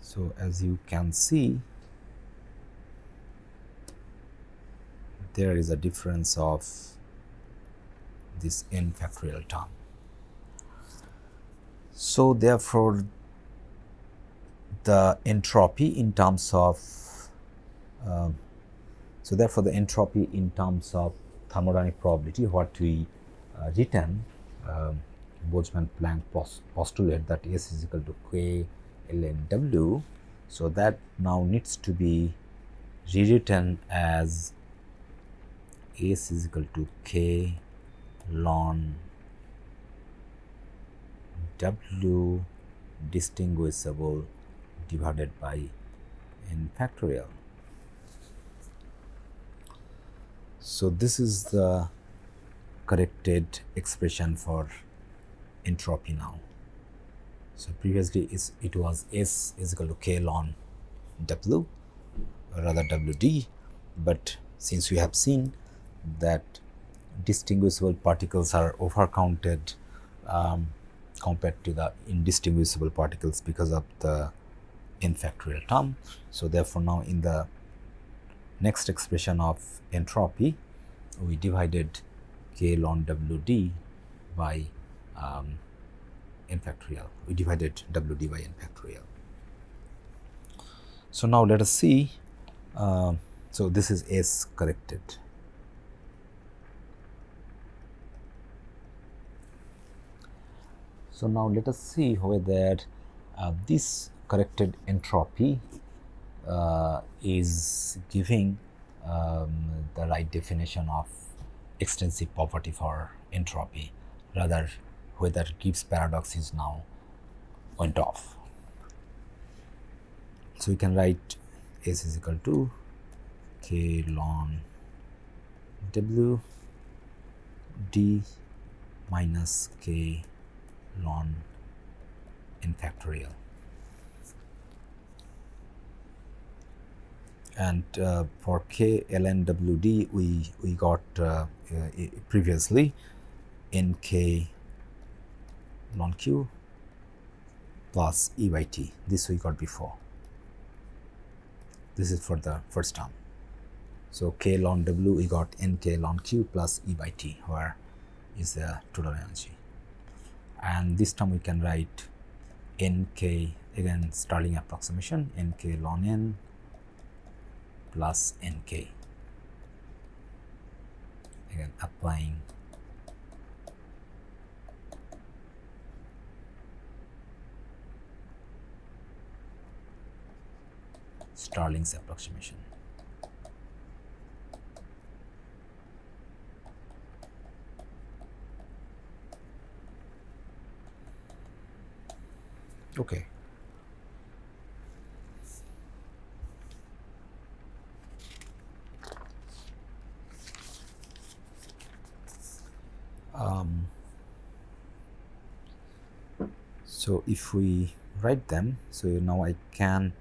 So, as you can see, there is a difference of this n factorial term. So, therefore, the entropy in terms of the entropy in terms of thermodynamic probability, what we written Boltzmann-Planck postulate that S is equal to K ln W. So, that now needs to be rewritten as S is equal to K ln W distinguishable divided by n factorial. So, this is the corrected expression for entropy now. So, previously it was S is equal to K ln W or rather WD, but since we have seen that distinguishable particles are overcounted compared to the indistinguishable particles because of the n factorial term. So, therefore, now in the next expression of entropy, we divided K ln WD by n factorial. We divided WD by n factorial. So, now let us see. So, this is S corrected. So, now let us see whether this corrected entropy is giving the right definition of extensive property for entropy, rather whether Gibbs paradox is now went off. So, we can write S is equal to K ln W D minus K ln n factorial. And for K ln WD, we got previously Nk ln Q plus E by T. This we got before. This is for the first term. So, K ln W we got Nk ln Q plus E by T, where is the total energy. And this term we can write Nk, again Stirling approximation, Nk ln N plus Nk, again applying Stirling's approximation. Okay. So, if we write them, so now I can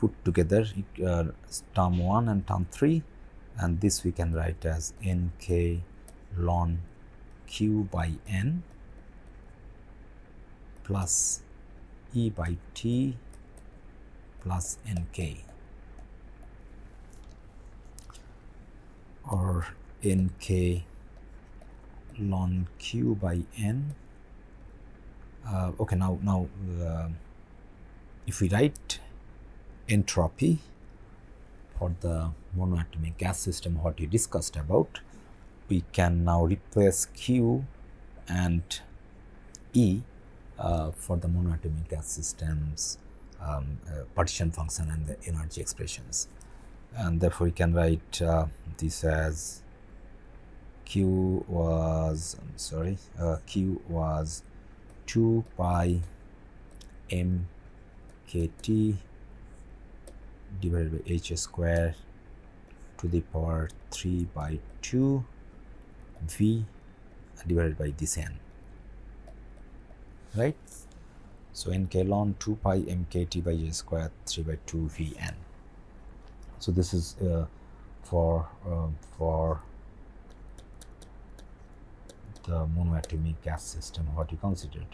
put together term 1 and term 3, and this we can write as Nk ln Q by N plus E by T plus Nk, or Nk ln Q by N. Okay, now if we write entropy for the monoatomic gas system, what we discussed about, we can now replace Q and E for the monoatomic gas systems partition function and the energy expressions, and therefore we can write this as Q was Q was 2 pi m k T divided by h square to the power 3 by 2 V divided by this n, right. So, Nk ln 2 pi m k T by h square 3 by 2 V n. So, this is for the monoatomic gas system what you considered.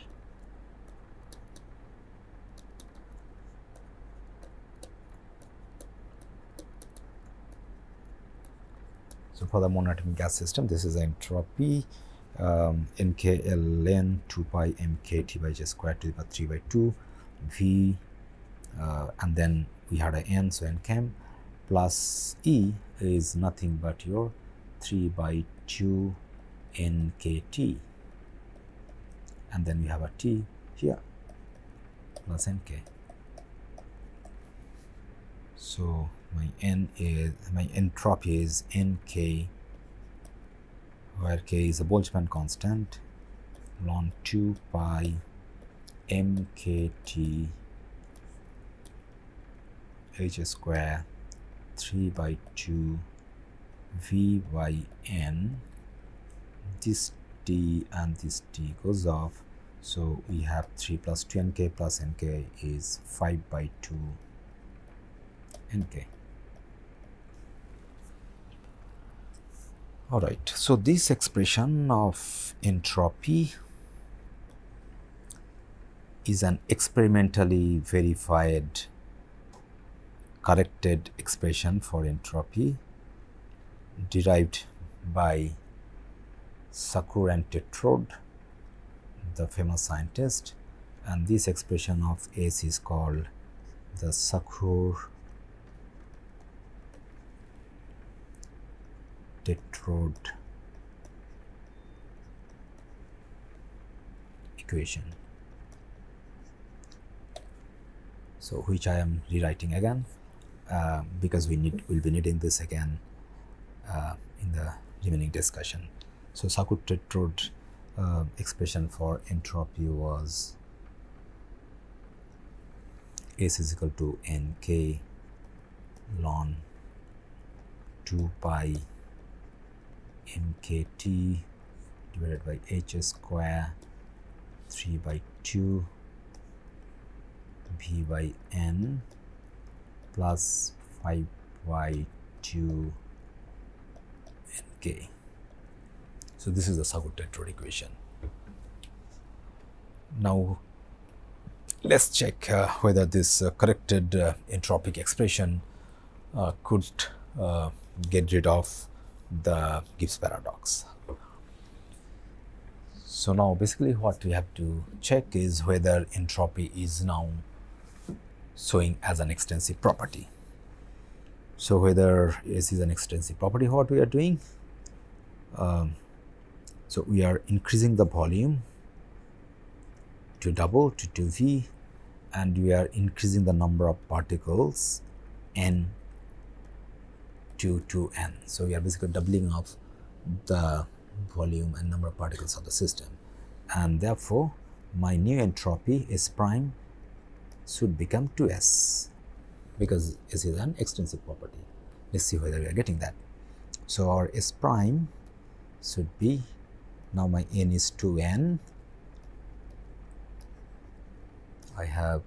So for the monatomic gas system, this is the entropy, nk ln 2 pi mk T by J squared to the power 3 by 2 V, and then we had a n, so n chem, plus E is nothing but your 3 by 2 nkt, and then we have a T here plus nk. So my entropy is nk, where k is a Boltzmann constant, ln 2 pi mkt h square 3 by 2 v by n. This t and this t goes off, so we have 3 plus 2 nk plus nk is 5 by 2 nk. All right, so this expression of entropy is an experimentally verified corrected expression for entropy derived by Sackur and Tetrode, the famous scientist, and this expression of S is called the Sackur Tetrode equation. So which I am rewriting again because we'll be needing this again in the remaining discussion. So Sackur Tetrode expression for entropy was S is equal to nk ln 2 pi mkt divided by h square 3 by 2 v by n plus 5 by 2 nk. So this is the Sackur Tetrode equation. Now let's check whether this corrected entropic expression could get rid of the Gibbs paradox. So now basically what we have to check is whether entropy is now showing as an extensive property. So whether S is an extensive property, what we are doing? So we are increasing the volume to double to 2V, and we are increasing the number of particles n to 2n. So we are basically doubling of the volume and number of particles of the system, and therefore my new entropy S prime should become 2s, because S is an extensive property. Let's see whether we are getting that. So our S prime should be, now my n is 2n, I have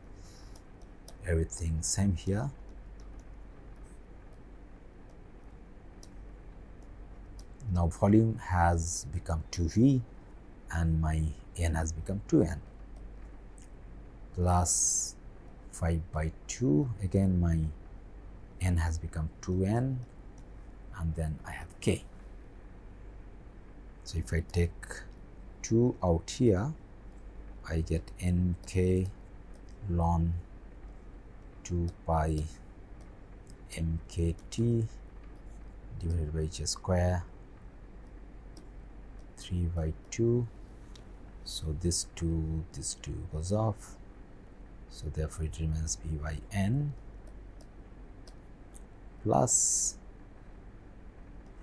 everything same here. Now volume has become 2V and my n has become 2n plus 5 by 2, again my n has become 2n, and then I have k. So if I take 2 out here, I get nk ln 2 pi mkt divided by h square 3 by 2. So this 2 goes off, so therefore it remains p by n plus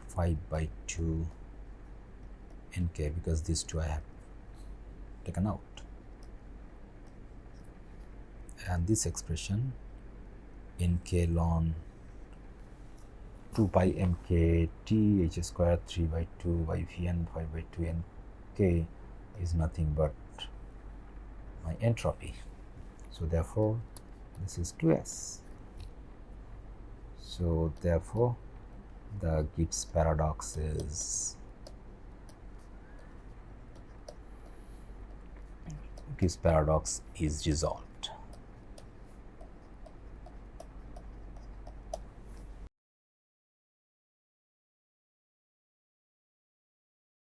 5 by 2 nk, because these two I have taken out, and this expression nk ln 2 pi mkt h square 3 by 2 by vn 5 by 2 nk is nothing but my entropy. So therefore this is 2s. So therefore the Gibbs paradox is resolved.